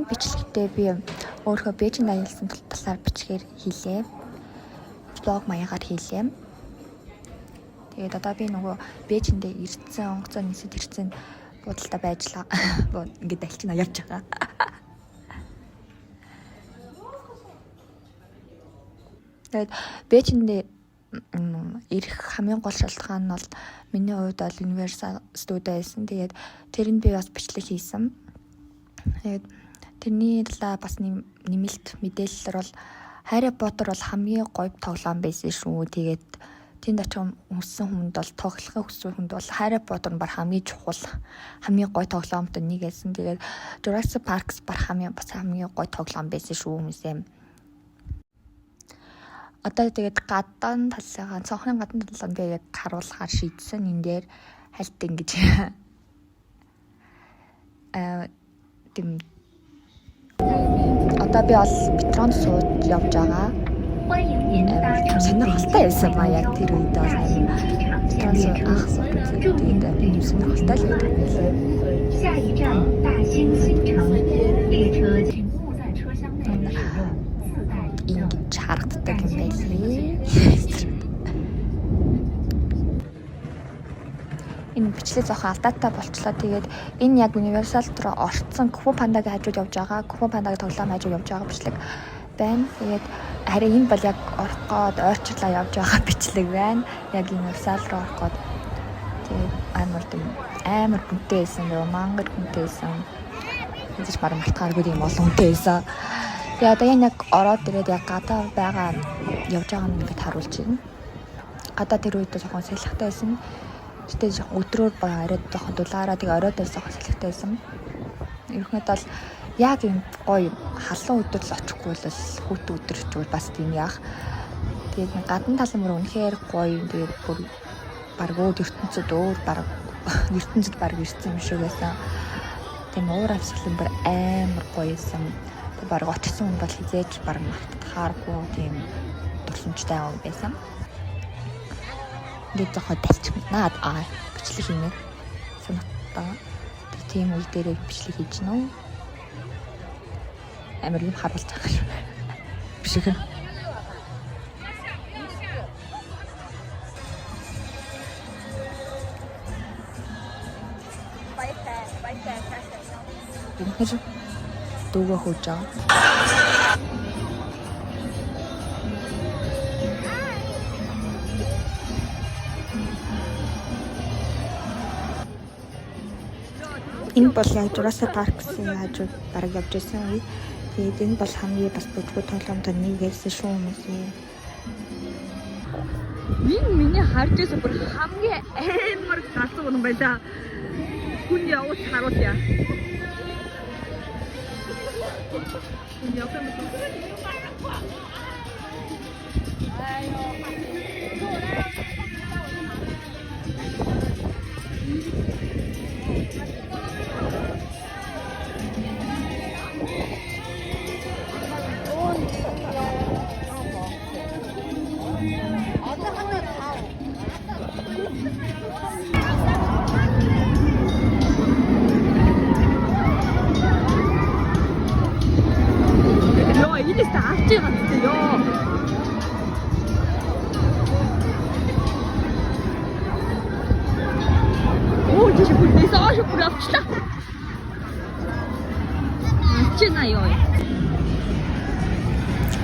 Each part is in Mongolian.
энэ бичлэгтээ би өөрөө Бээжинд аялсан талаар бичгээр хийлээ. Блог маягаар хийлээ. Тэгээд одоо би нөгөө Бээжиндээ ирсэн, онгоцоо нисэд ирсэн буудалтай байжлаа. Ингээд альчна явж байгаа. Тэгээд Бээжиндээ ирэх хамгийн гол шалтгаан нь бол миний хувьд бол Universal Studio байсан. Тэгээд тэрэнд би бас бичлэг хийсэн. Тэгээд тэрний талаа бас нэмэлт мэдээлэлээр бол Harry Potter бол хамгийн гоё тоглоом байсан шүү. Тэгээд тэнд очих хүссэн хүнд бол тоглохын хүссэн хүнд бол Harry Potter бар хамгийн чухал, хамгийн гоё тоглоомд нэг байсан. Тэгээд Jurassic Park бар хамгийн гоё тоглоом байсан шүү хүмүүсээ. Одоо тэгээд цонхны гадна талаа би яг харуулахаар шийдсэн. Энэ дээр хальт ингэж одоо би бол метронд сууж явж байгаа. Сонирхолтой байсан ба яг тэр үед бол метронд сууж тэгээд сонирхолтой л байдаг байлээ. Ингэж харагддаг юм байлээ. Энэ бичлэг зоохон алдаатай болчлоо. Тэгээд энэ яг Universal руу орцсон Kung Fu Panda-гийн хажууд явж байгаа. Kung Fu Panda-гийн тоглоом хажууд явж байгаа бичлэг байна. Тэгээд харин энэ бол яг орох гээд ойрчлоо явж байгаа бичлэг байна. Яг Universal руу орох гээд тэгээд амар хүнтэй байсан. Мангар хүнтэй байсан. Эцэж баруун мартахааргүй юм олон хүнтэй байсан. Тэгээд одоо яг ороод ирээд яг гадаа байгаа явж байгаа нь ингээд харуулж байна. Гадаа тэр үед жоохон салхитай байсан. Тэгтээ жоохон өдрөөр арайд жоохон дулаараа тэгээ оройд байсан салхитай байсан. Ерөнхийдөө бол яг юм гоё халуун өдөр л очихгүй бол хүүт өдрч бас тийм яах. Тэгээд гадна талын мөр үнэхээр гоё. Тэгээд бүр баг ертөнцид баг ирсэн юм шиг байсан. Тийм уур авсгалан бүр амар гоё байсан. Баг очсон хүн бол хизээж баг мартахааргүй тийм дурсамжтай байсан. Ингээд зохио талчмнаад бичлэг хийнэ. Санагдаа. Тийм үе дээрээ бичлэг хийж нөө. Амар юм харуулж байгаа шүү. Биш үү? Ингэж дүүгээ хөөж байгаа. Энэ бол яг Jurassic Park-ийн хажууд бараг явж байсан үе. Тэгээд энэ бол хамгийн бас бүжгүй тоглоомд нэгээс шүү юмээ. Миний харж байсан бүр хамгийн амар галзуу юм байна. Хүн явуулж харуулъя.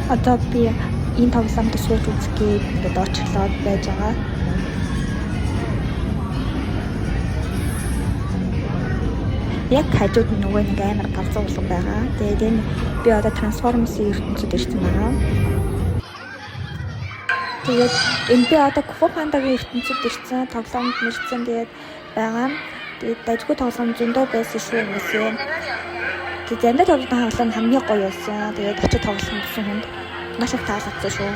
Одоо би энэ тоглоомд сууж үзгээд ингээд орчлоод байж байгаа. Яг хажууд нь нөгөө нэг амар галзуу улам байгаа. Тэгээд энэ би одоо Transformers-ийн ертөнцид ирсэн байгаа. Тэгээд энэ би одоо Kung Fu Panda-гийн ертөнцид ирсэн, тоглоомд нэрсэн тэгээд байгаа. Тэгээд дажгүй тоглоом зөндөө байсан шүү юмсээ. Тэгээд зандаа тоглоом хамгийн гоё байсан. Тэгээд очиж тоглох гэсэн хүнд маш их таалагдсан шүү.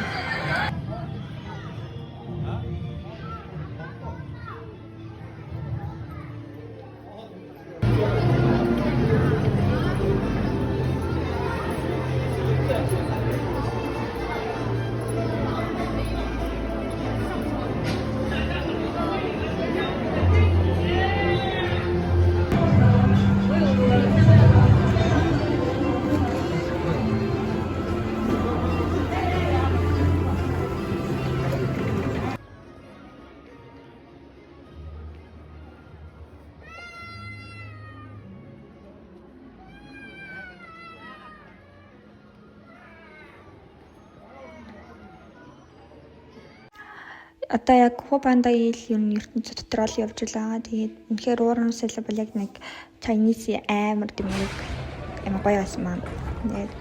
одоо яг хуу пандагийн юм ертөнцийн дотор ол явж байгаа. Тэгээд үнэхээр уурын сэлб бол яг нэг Chinese амар дэмэг амар гоё байсан маань. Тэгээд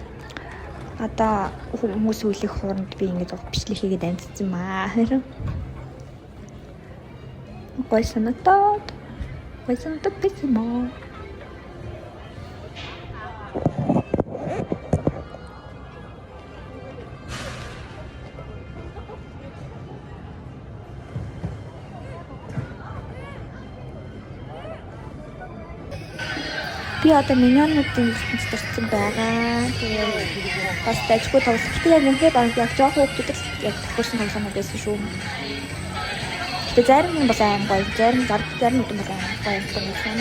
одоо хүмүүс үлэх хооронд би ингэж бичлэг хийгээд амжсан маа. Гоё санагдаад байсан маа. Би одоо миньонуудын ертөнцид орсон байгаа. Тэгээд бас дайггүй тоглох. Гэхдээ яг үнхээр яг жоох хүүхдүүд яг тохиолсон тоглоомод байсан шүү. Тэгээд зарим нь бол аим гоё, зарим нь бол аим гоё байсан.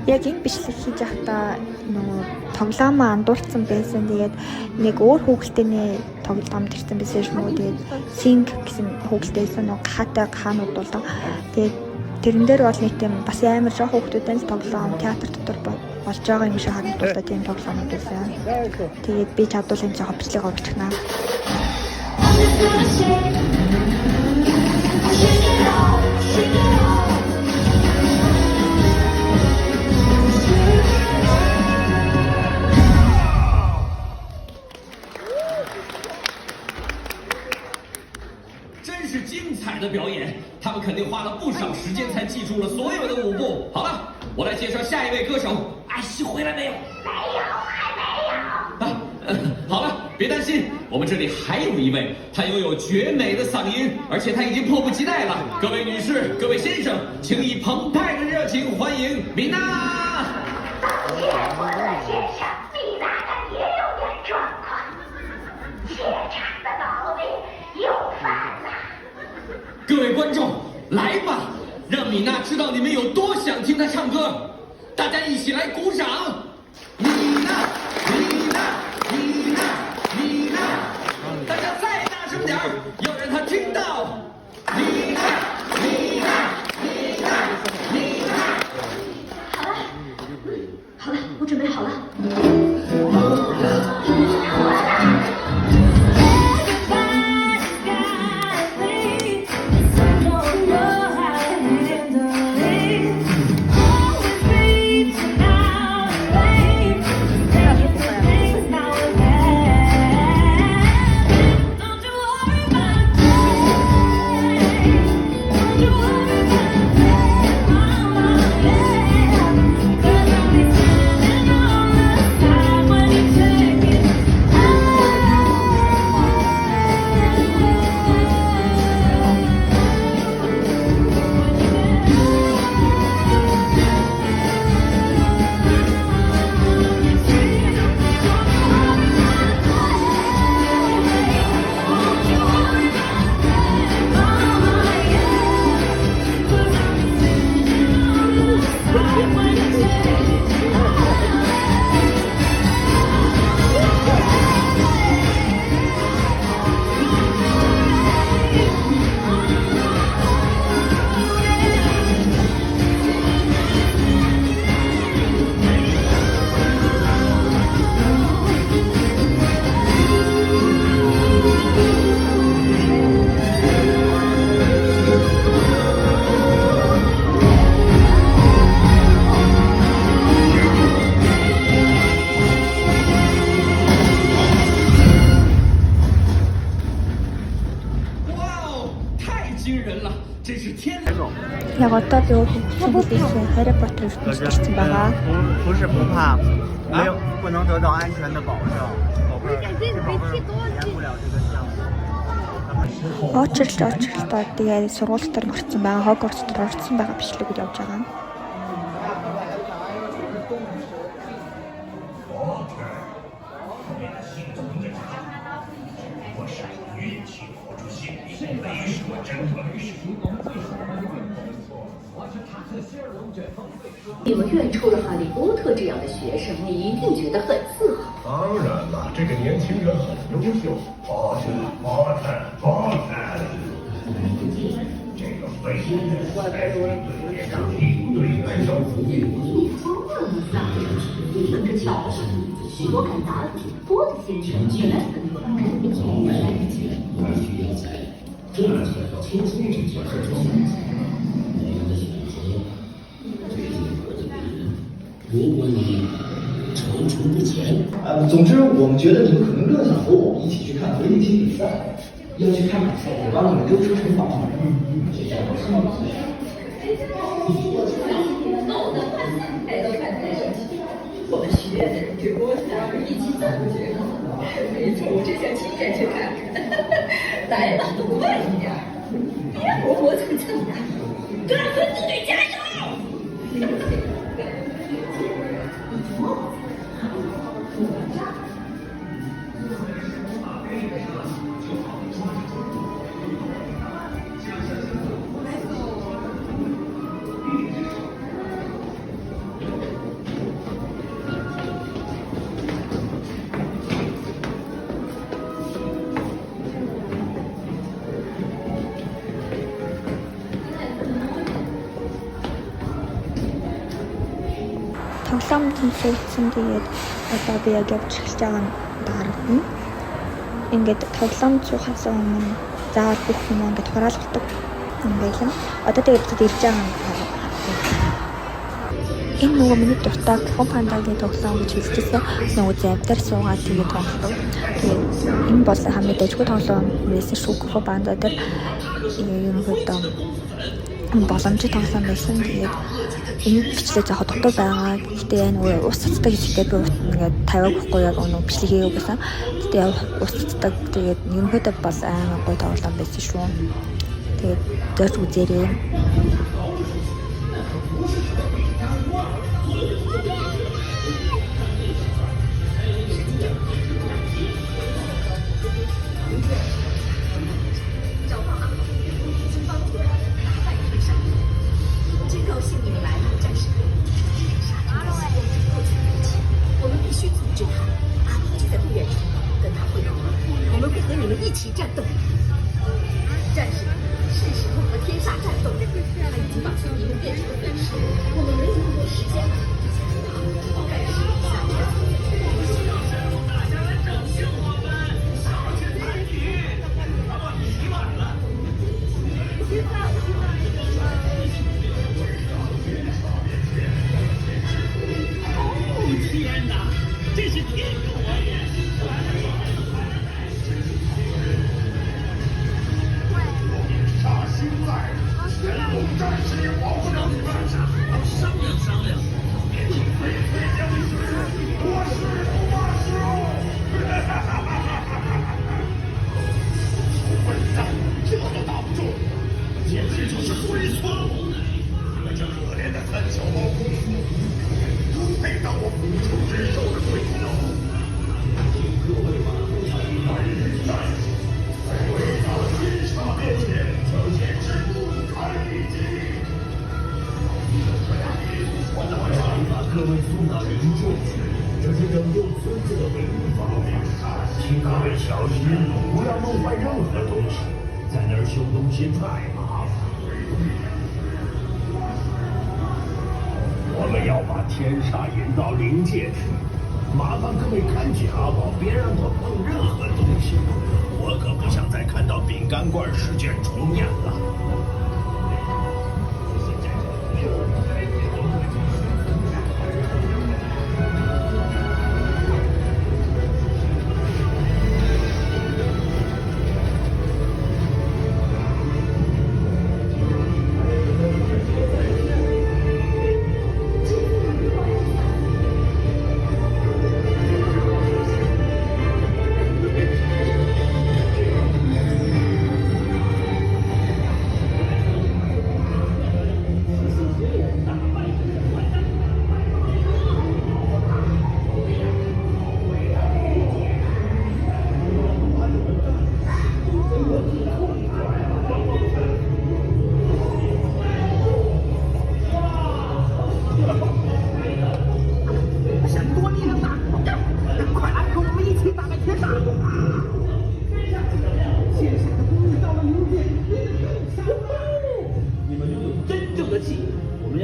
Яг энэ бичлэг хийж байхдаа нөгөө тоглоомоо андуурсан байсан. Тэгээд нэг өөр хүүхэлдэйний тоглоомд ирсэн байсан шүү дээ. Тэгээд Sing гэсэн хүүхэлдэйсэн нөгөө хаатай хаанууд бол тэгээд тэрэн дээр бол нэг тийм бас амар жоох хүүхдүүдтэй л тоглоом театр дотор болж байгаа юм шиг харагдуулдаг тийм тоглоомод байсан. Тэгээд би чадвал энэ жоохон бичлэг оруулчихнаа.的表演，他们肯定花了不少时间才记住了所有的舞步。好了，我来介绍下一位歌手，阿西回来没有？没有，还没有。好了，别担心，我们这里还有一位，他拥有绝美的嗓音，而且他已经迫不及待了。各位女士，各位先生，请以澎湃的热情欢迎米娜。抱歉，我的先生，米娜她也有点状况，怯场的毛病又犯了。各位观众，来吧，让米娜知道你们有多想听她唱歌，大家一起来鼓掌！米娜，米娜，米娜，米娜，大家再大声点儿，要让她听到！米娜，米娜，米娜，米娜。好了，我准备好了。Яг одоо би өөрийнхөө Harry Potter ертөнцид ирсэн байгаа. 不是不怕，没有不能得到安全的保证。宝贝儿，这宝贝儿体验不了这个项目。 Очролтоо тэгээд сургууль дээр орсон байгаа. Hogwarts дээр орсон байгаа бичлэгүүд явж байгаа. 你们院出了哈利波特这样的学生，你一定觉得很自豪。当然了，这个年轻人很优秀。波特，波特，波特，这个飞行员才是最年长的。对待校服。你疯了，三个人等着瞧，我敢打赌，波特先生原来肯定没来得及。需要在这样轻松这件事中，我们的选择决定我的命运。如果你踌躇不前，总之我们觉得你们可能更想和我们一起去看魁地奇比赛。要去看比赛，得帮你们溜出城堡。我们学院的人对波特一起这么绝望，没错，我真想亲眼去看看。来吧，都快一点，别磨磨蹭蹭的，格尔芬部队加油！тоглоом тэнцвэрсэн тэгээд одоо би яг явж эхэлж байгаа дарга нь ингээд тоглоом цуухаас өмнө заавал бүх юм ингээд хураалгадаг юм байлаа. Одоо тэгээд ирж байгаа юм. Энэ нөгөө миний дуртай Кунг-Фу Пандагийн тоглоом гэж хэлчихсэн. Нөгөө завдар суугаад тэгээд тоглодог. Тэгээд энэ бол хамгийн дэжгүй тоглоом байсан шүү. Кунг-Фу Панда дээр ерөнхийдөө боломжтой тоглоом байсан. Тэгээд энэ бичлэг заах дутуу байгаа. Гэтэ энэ ус цацдаг хэсэгтээ би ингээд тавиаггүй яг өнөө бичлэг хийгээгүй байсан. Гэтэ ус цацдаг тэгээд ерөнхийдөө бол амар гоё тоглоом байсан шүү. Тэгээд зөч үзээрэй. 一起战斗，战士们，是时候和天煞战斗了。他已经把村民们变成了粉饰，我们没有那么多时间了。但是下面，大家来拯救我们！少去参与，他们洗碗了。哦天哪，这是天狗啊！ 现在，神龙战士保不了你们，商量商量。废将士，我是不罢休！笨蛋，这都打不住，简直就是龟孙！你们这可怜的三小猫公主，不配当我复仇之兽的对手。各位吧，来人战士，在伟大的天煞面前。 把各位送到灵界，这是拯救村子的唯一方法。请各位小心，不要弄坏任何东西，在那儿修东西太麻烦。我们要把天煞引到灵界去，麻烦各位看家宝，别让他碰任何东西。我可不想再看到饼干罐事件重演了。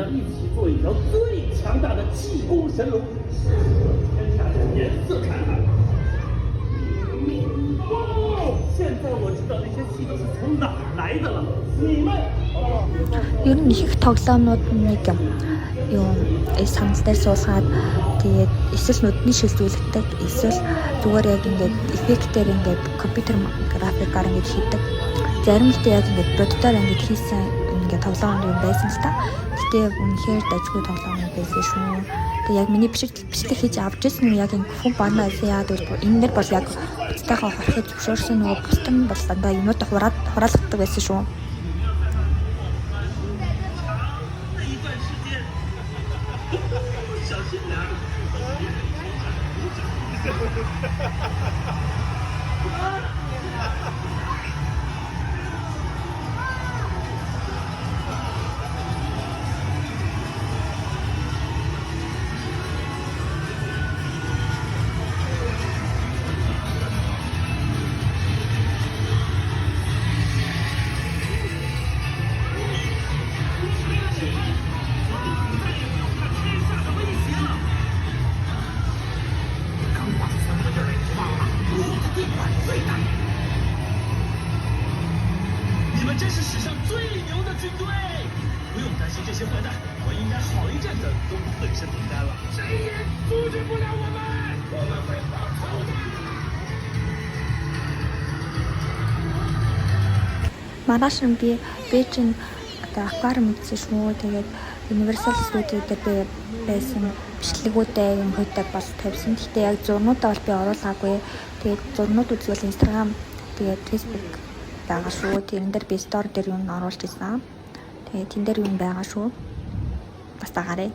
将一起做一条最强大的气功神龙，天下人颜色看看。哇！现在我知道那些气都是从哪儿来的了。你们，ер нь их тоглоомнууд нэг юу санал дээр суулгаад тэгээд эсвэл нүдний шилжүүлэгдэг эсвэл зүгээр яг ингээд эффектээр ингээд компьютер графикаар ингээд хийдэг. Зарим нь яг ингээд боддоор ингээд хийсэн ингээд тоглоом юм байсан л та. Гэтэ үнэхээр дажгүй тоглоом байсан шүү. Тэгээд яг миний бичлэг хийж авч ирсэн нь яг энэ хүн бана яа гэвэл энэ дэр бол яг бусдаагаа хорхож зөвшөөрсөн нөгөө бусдын бол дандаа юмудаа хураалгадаг байсан шүү. Маргааш нь би Бээжин одоо аквариум үзсэн шүү. Тэгээд Universal Studio дээр байсан бичлэгүүдээ юм хөтөг бол тавьсан. Гэхдээ яг зурнуудаа бол би оруулаагүй. Тэгээд зурнууд үзвэл Instagram тэгээд Facebook байгаа шүү. Тэрэн дээр би story дээр юм оруулж ирсэн. Тэгээд тэн дээр юм байгаа шүү. Бас дагараа.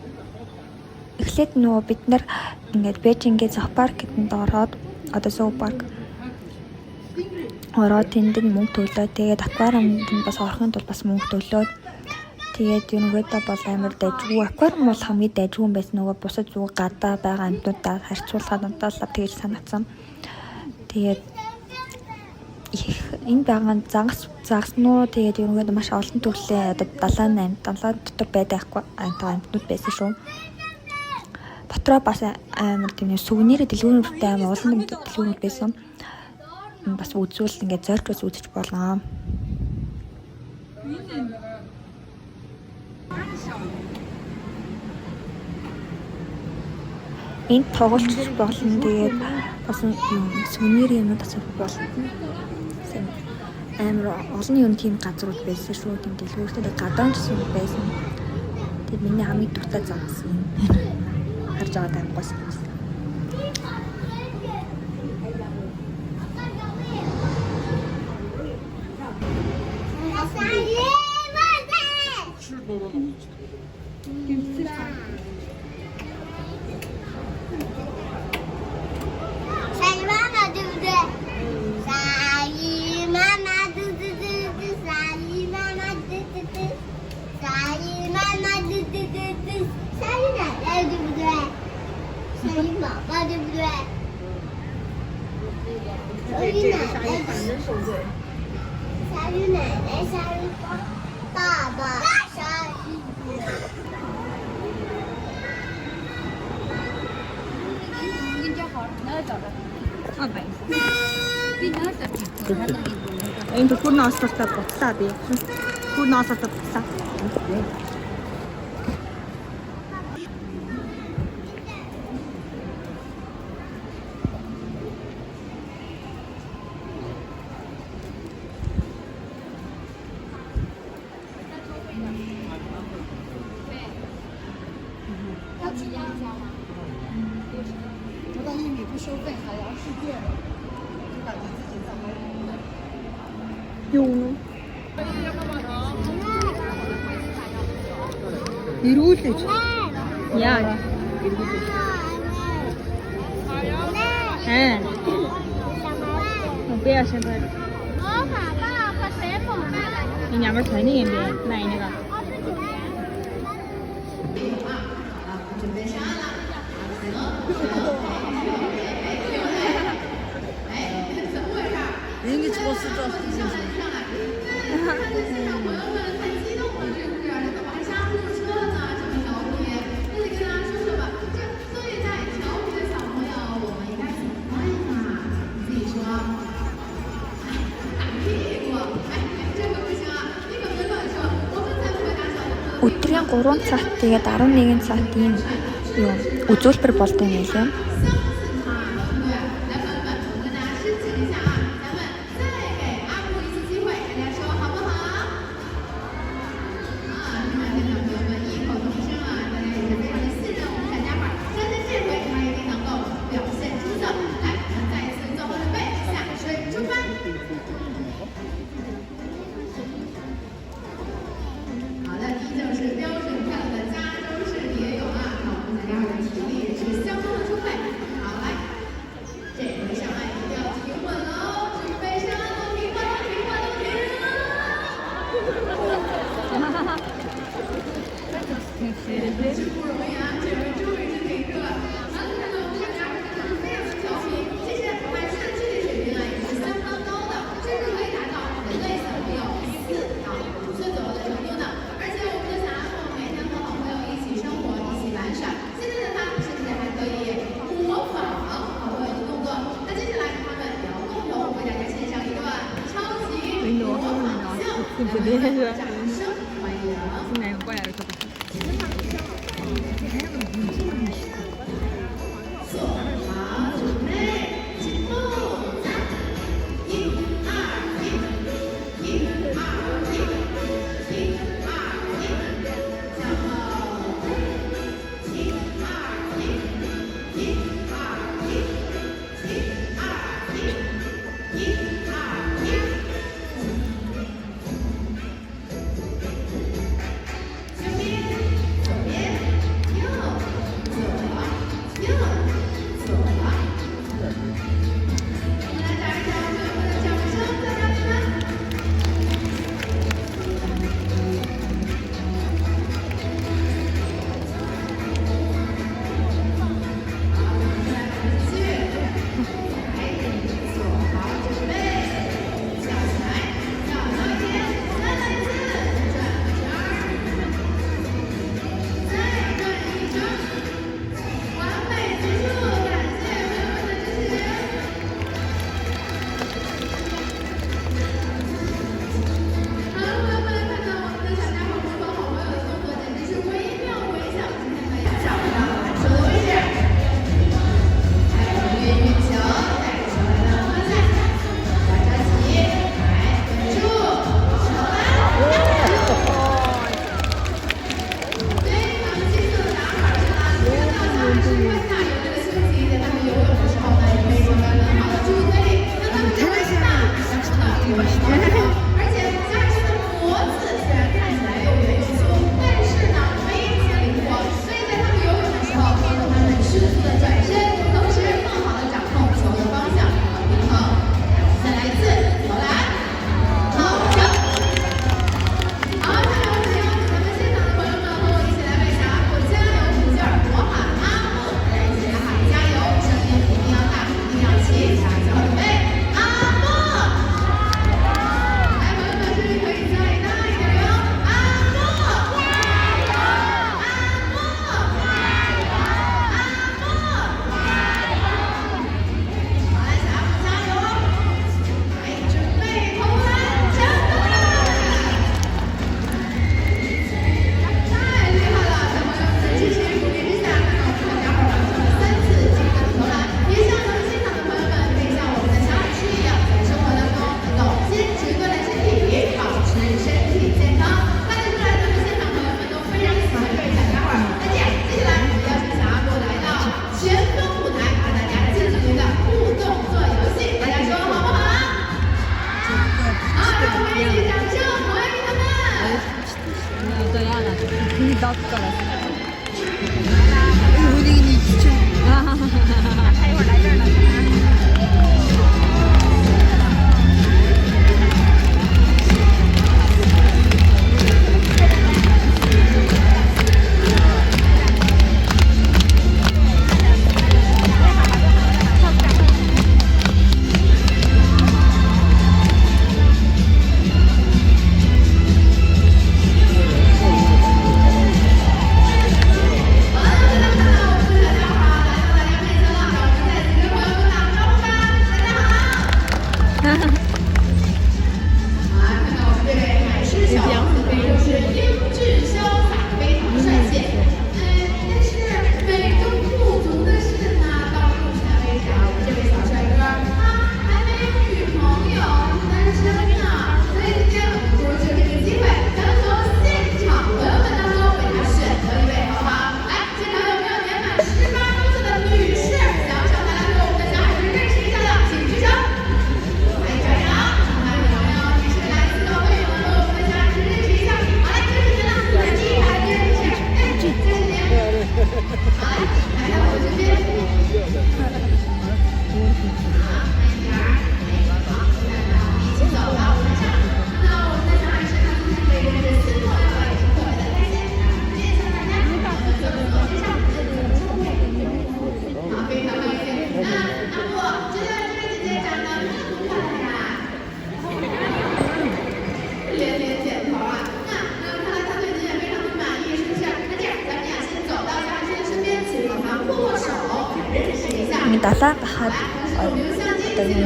Эхлээд нөгөө бид нар ингээд Бээжингийн зоопарк гэдэнд ороод одоо зоопарк ороод тэнд мөнгө төлөө. Тэгээд аквариумд бас орохын тулд бас мөнгө төлөөд тэгээд юугаатай бол амар дайжгүй. Аквариум бол хамгийн дайжгүй юм байсан. Нөгөө бусад зүг гадаа байгаа амьтнуудаа харьцуулахад унтаалаа тэгж санагдсан. Тэгээд энэ байгаа загснуу тэгээд юугаатай маш олон төрлийн одоо далайн дотор байдаг амьтнууд байсан шүү. Дотроо бас амар тийм сүвнэрэ дэлгүүрүүдтэй амар олон дэлгүүрүүд байсан. Бас үзвэл ингээд зорж бас үзэж болно. Энд тоглож болно. Тэгээд бас сүвнэр юмуд асуух болно. Амар олон юм тийм газрууд байсан шүү. Тийм дэлгүүртэй гадаан ч юм байсан. Тэгээд миний хамгийн дуртай загас юм. Харж байгаа дайггүйс. Энэ бүр ноостой буцлаа би. Бүр ноостой буцлаа. Ирүүлж. Яа. Би яшаа бай. Энэ ямар таны юм бэ? Наа энийг. Ингэж босож байгаа юм. өдрийн 3 цагт тэгээд 11 цагт ийм юу үзүүлбэр болдог юм лээ.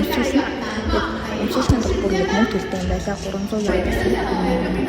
өмсүүлсэн. Өмсүүлсэн бүр мөнгө төлдөг юм байлаа 300 евро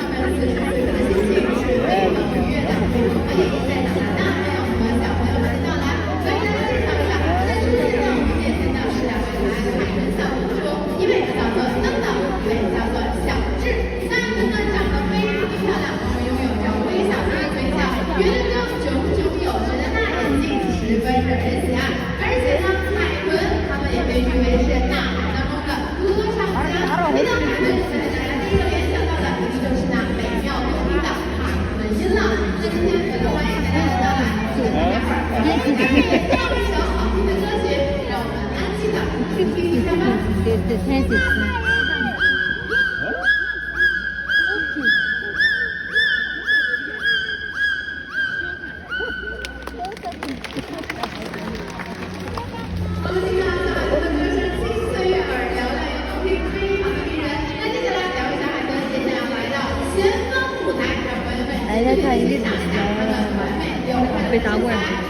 被打过来。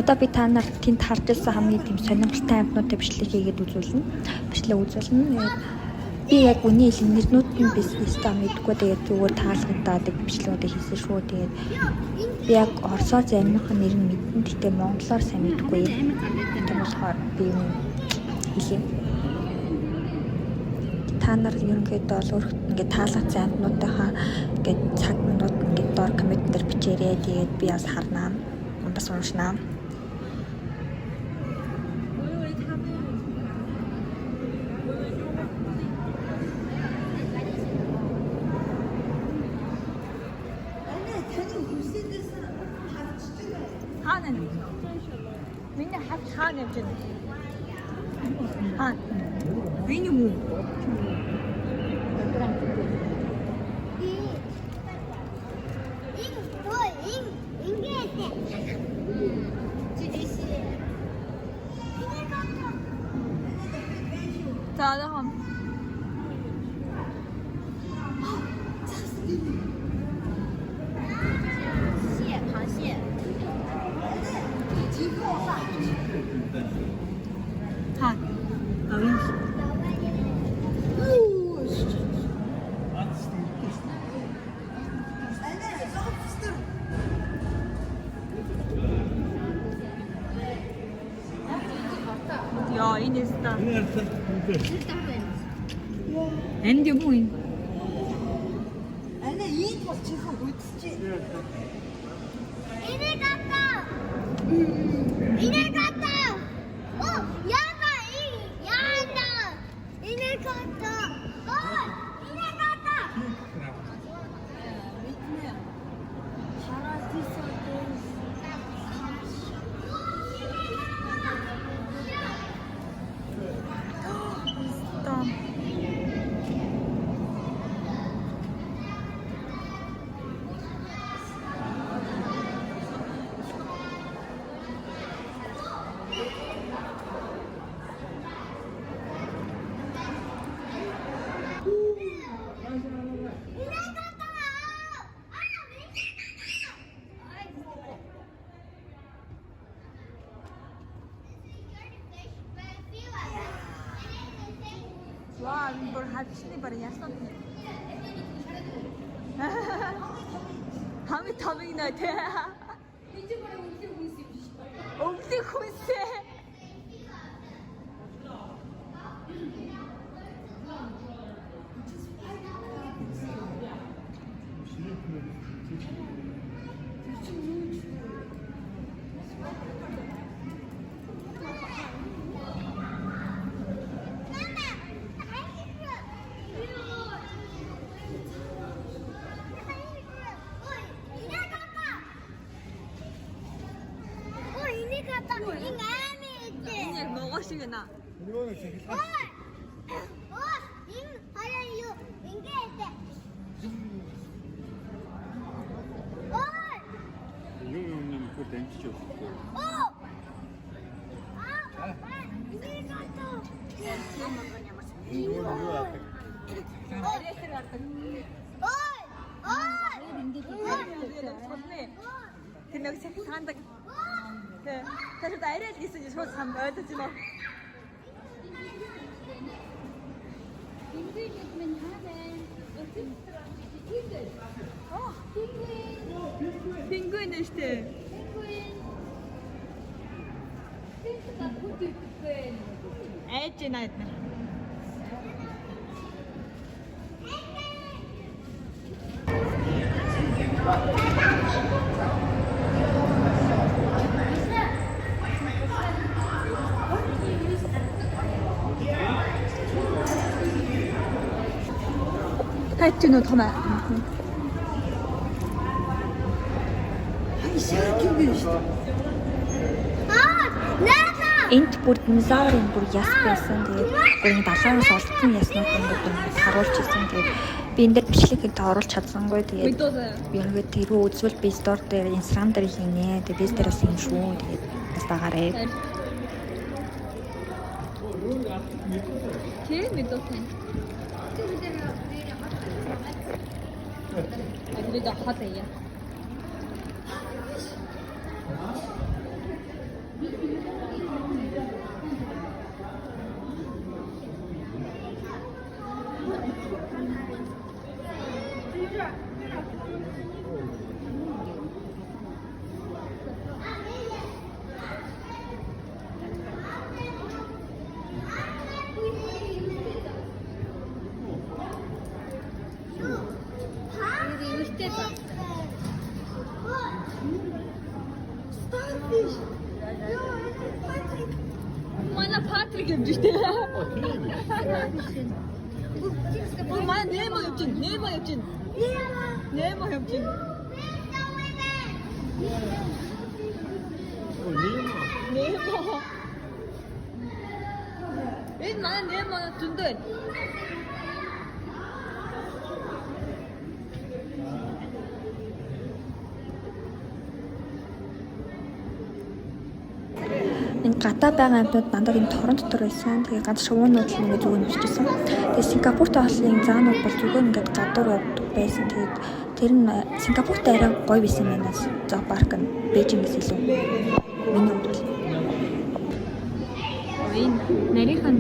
Одоо би та нарт тэнд харж ирсэн хамгийн тийм сонирхолтой амьтнуудын бичлэг хийгээд үзүүлнэ. Бичлэг үзүүлнэ. Би яг үний хэлэн нэрнүүд нь бизнестэй мэдгүй тэгээд зүгээр таалагдаад бичлэгүүдээ хийсэн шүү. Тэгээд Би яг орсоор заримынхаа нэр нь мэднэ. Гэхдээ монголоор сайн мэдэхгүй. Тийм болохоор би юм хэлье. Та нар ерөнхийдөө бол өөрөөр ингээд таалагдсан амтнуудынхаа ингээд цаг минут ингээд доор коммент дээр бичээрэй. Тэгээд би бас харнаа. Бас уншнаа. 하는 맨날 하는 좀 메뉴 뭐 자, 다음. 呀，一年是的。엔디 보인. 아니 이 지금 어디지? 이네 갔다. 이네 갔다. 야가 야다. 이네 갔다. 이네 갔다. 와, 이걸 하시니 바로 야선. 밤이 더빙 나대. 이제 바로 움직이고 있어. 이제 먹으시구나. 용용님 그거 댕기죠. 근데 책 산다. 사실 나 이래 있으니 저 참 어쩌지 뭐. 펭귄 işte. Эцэн айтна. хайчнуу том аа. Энд бүр динозаврын бүр яс байсан. Тэгээд бүр 70-аас олдсон яснууд ингээд харуулж ирсэн. Тэгээд би энэ дээр бичлэгийг оруулж чадсангүй. Тэгээд би ингээд тэрөө үзвэл би стор дээр Instagram дээр хийнэ. Тэгээд би дээрээс юм шүү. Тэгээд бас дагараа. Тий, мэдсэн. 아들이 다 하대야. Starfish. Манай Патрик явж штэ. Манай Немо явж байна. Немо явж байна. Немо явж байна. Немо. Энэ манай Немо зөндөө байна. Энэ гадаа байгаа амьтнууд дандаа энэ торон дотор байсан. Тэгээ ганц шувуунууд л ингээд зүг нь бичсэн. Тэгээ Сингапурт ослын заанууд бол зүгээр ингээд гадуур явдаг байсан. Тэгээд тэр нь Сингапурт арай гоё байсан байна. За парк нь Бээжингээс илүү. Миний хувьд. Энэ нарийнхан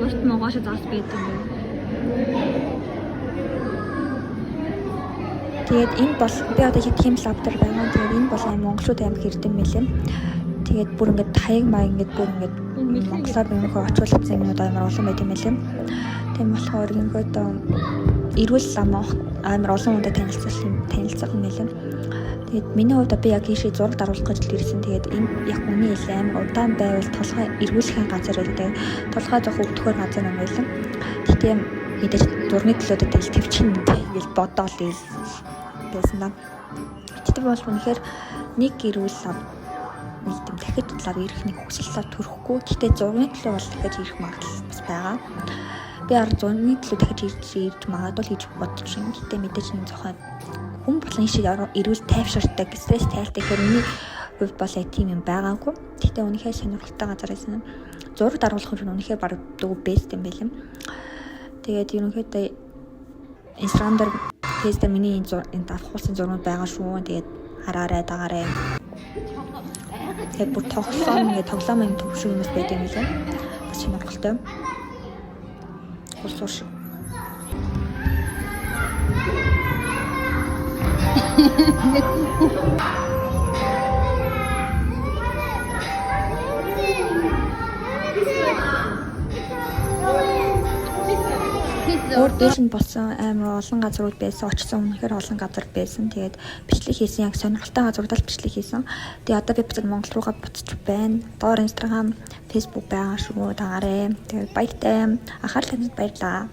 урт могоошо заалт байдаг юм. Тэгээд энэ бол би одоо хим лабтер байгаа. Тэгээд энэ бол монголчууд амар хэрдэм мэлээ. Тэгээд бүр ингээд таяг маяг ингээд бүр ингээд монголоор өмнөхөө очуулсан юмуд амар олон байт юм лээ. Тийм болохоор ингээд эрүүл лам амар олон хүнтэй танилцах юм лээ. Тэгээд миний хувьд би яг ийшээ зураг даруулах гэж ирсэн. Тэгээд энэ яг үний хэл амар удаан байвал толгой эргүүлэхийн газар байдаг. Толгой жоох өвдөхөр газар юм байлаа. Гэхдээ мэдээж зурны төлөө тэгэл төвчин гэж бодоол байсан да. Тэгтээ бол үнэхээр нэг эрүүл лам нэг тийм дахид талаар ирэх нэг хүсэлтээ төрөхгүй. Гэхдээ зургийн төлөө бол дахиж ирэх магадлал бас байгаа. Би зургийн төлөө дахиж ирж магадгүй гэж бодож байна. Гэхдээ мэдээж нэг зохион хүн болгон шиг эрүүл тайвширдаг, стресс тайлдаг гэх миний хувьд бол яг тийм юм байгаагүй. Гэхдээ үнэхээр сонирхолтой газар байсан. Зураг даруулах нь үнэхээр баг дүү бэст юм байлаа. Тэгээд ерөнхийдөө Instagram дээр фэйсбүүк миний энэ авахуулсан зургууд байгаа шүү. Тэгээд хараарай, дагаарай. Тэгээд бүр тоглоом юм төвшиг юмс байдаг юм лээ. Бас сонирхолтой. Улсууш. Өөрөөр болсон амар олон газрууд байсан. Очсон үнэхээр олон газар байсан. Тэгээд бичлэг хийсэн яг сонирхолтой газруудаар бичлэг хийсэн. Тэгээд одоо би буцаад Монгол руугаа буцаж байна. Доор Instagram, Facebook байгаа шүү. Дагаарай. Тэгээд баяртай. Анхаарал танд баярлалаа.